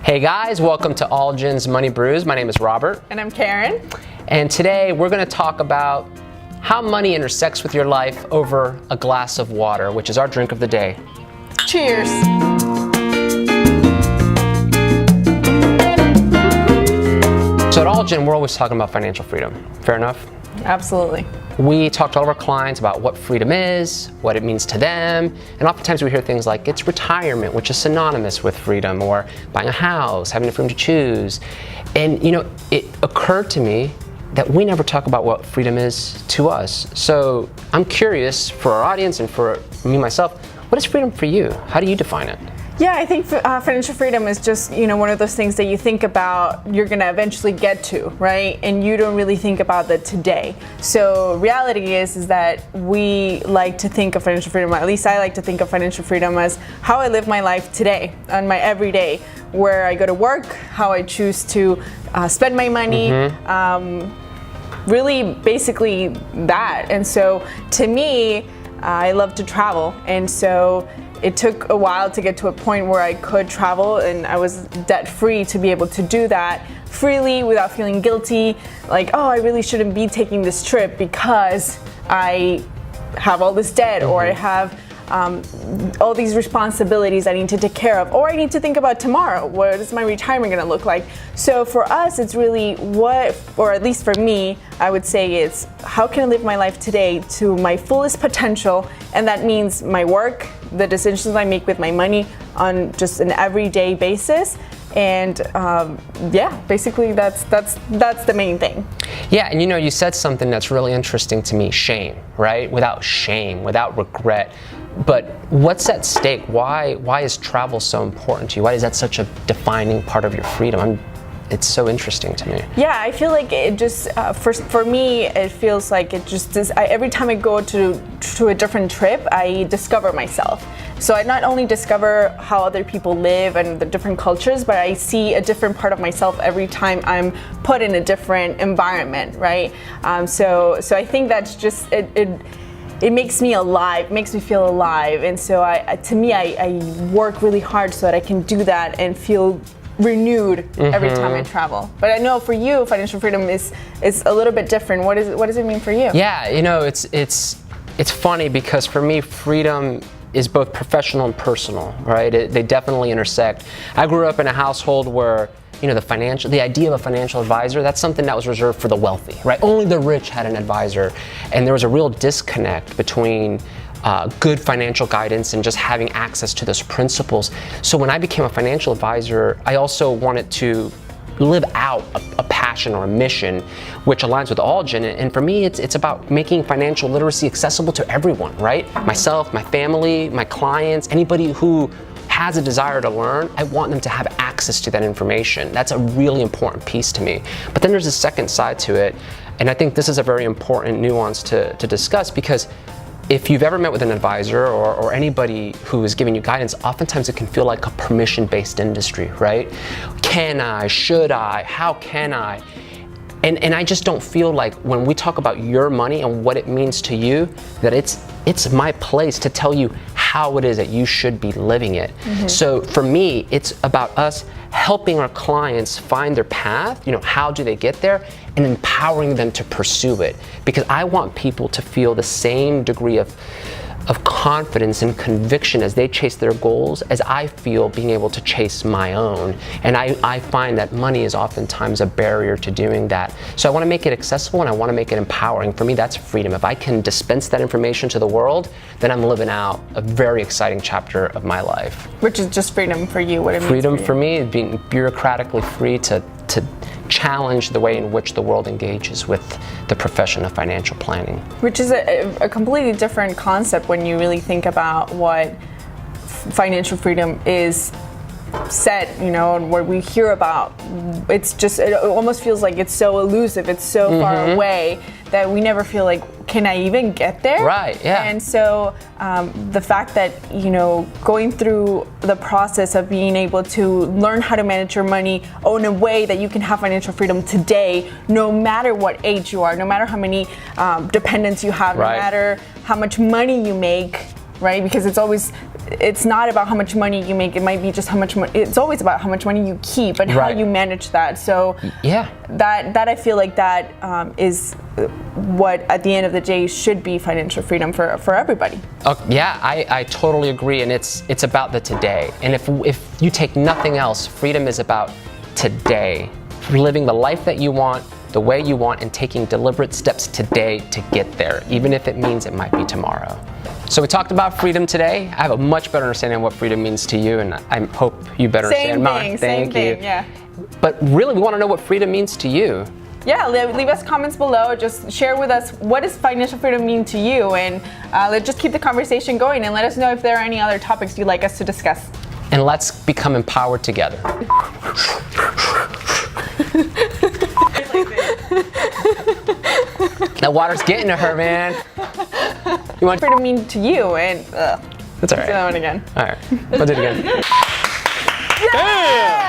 Hey guys, welcome to AllGen's Money Brews. My name is Robert. And I'm Karen. And today we're going to talk about how money intersects with your life over a glass of water, which is our drink of the day. Cheers. So at AllGen, we're always talking about financial freedom. Fair enough? Absolutely. We talk to all of our clients about what freedom is, what it means to them, and oftentimes we hear things like it's retirement, which is synonymous with freedom, or buying a house, having the freedom to choose. And it occurred to me that we never talk about what freedom is to us. So I'm curious for our audience and for me myself, what is freedom for you? How do you define it? Yeah, I think financial freedom is just, one of those things that you think about you're going to eventually get to, right? And you don't really think about the today. So reality is that we like to think of financial freedom, at least I like to think of financial freedom as how I live my life today, on my everyday, where I go to work, how I choose to spend my money, really basically that. And so to me, I love to travel. And so it took a while to get to a point where I could travel and I was debt free to be able to do that freely without feeling guilty. Like, oh, I really shouldn't be taking this trip because I have all this debt or I have all these responsibilities I need to take care of, or I need to think about tomorrow. What is my retirement going to look like? So for us, it's really or at least for me, I would say it's how can I live my life today to my fullest potential, and that means my work, the decisions I make with my money on just an everyday basis. And basically that's the main thing. Yeah, and you said something that's really interesting to me, shame, right? Without shame, without regret. But what's at stake? Why is travel so important to you? Why is that such a defining part of your freedom? It's so interesting to me. Yeah, I feel like it just, for me, it feels like it just is, every time I go to a different trip, I discover myself. So I not only discover how other people live and the different cultures, but I see a different part of myself every time I'm put in a different environment, right? So I think that's just, it makes me alive, makes me feel alive. And so to me, I work really hard so that I can do that and feel renewed every time I travel. But I know for you, financial freedom is a little bit different. What does it mean for you? Yeah, it's funny because for me, freedom is both professional and personal, right? They definitely intersect. I grew up in a household where the idea of a financial advisor, that's something that was reserved for the wealthy, right? Only the rich had an advisor. And there was a real disconnect between good financial guidance and just having access to those principles. So when I became a financial advisor, I also wanted to live out a passion or a mission which aligns with AllGen. And for me, it's about making financial literacy accessible to everyone, right? Myself, my family, my clients, anybody who has a desire to learn, I want them to have access to that information. That's a really important piece to me. But then there's a second side to it, and I think this is a very important nuance to discuss, because if you've ever met with an advisor or anybody who is giving you guidance, oftentimes it can feel like a permission-based industry, right? Can I? Should I? How can I? And I just don't feel like when we talk about your money and what it means to you, that it's my place to tell you how it is that you should be living it. So for me, it's about us helping our clients find their path, how do they get there, and empowering them to pursue it. Because I want people to feel the same degree of confidence and conviction as they chase their goals as I feel being able to chase my own. And I find that money is oftentimes a barrier to doing that. So I want to make it accessible and I want to make it empowering. For me, that's freedom. If I can dispense that information to the world, then I'm living out a very exciting chapter of my life. Which is just freedom for you, what it means Freedom for me is being bureaucratically free to challenge the way in which the world engages with the profession of financial planning. Which is a completely different concept when you really think about what financial freedom is said, and what we hear about. It almost feels like it's so elusive, it's so far away that we never feel like, can I even get there? Right, yeah. And so the fact that, going through the process of being able to learn how to manage your money in a way that you can have financial freedom today, no matter what age you are, no matter how many dependents you have, right, no matter how much money you make, right? Because it's not about how much money you make. It might be just how much money. It's always about how much money you keep and how you manage that. So yeah, that I feel like that is what at the end of the day should be financial freedom for everybody. Yeah, I totally agree, and it's about the today. And if you take nothing else, freedom is about today, living the life that you want, the way you want, and taking deliberate steps today to get there, even if it means it might be tomorrow. So we talked about freedom today. I have a much better understanding of what freedom means to you, and I hope you better understand mine. Same thing, yeah. But really, we want to know what freedom means to you. Yeah, leave us comments below. Just share with us, what does financial freedom mean to you? And let's just keep the conversation going, and let us know if there are any other topics you'd like us to discuss. And let's become empowered together. That water's getting to her, man. You want freedom mean to you? And that's all right. Let's do that one again. All right, we'll do it again. Yeah!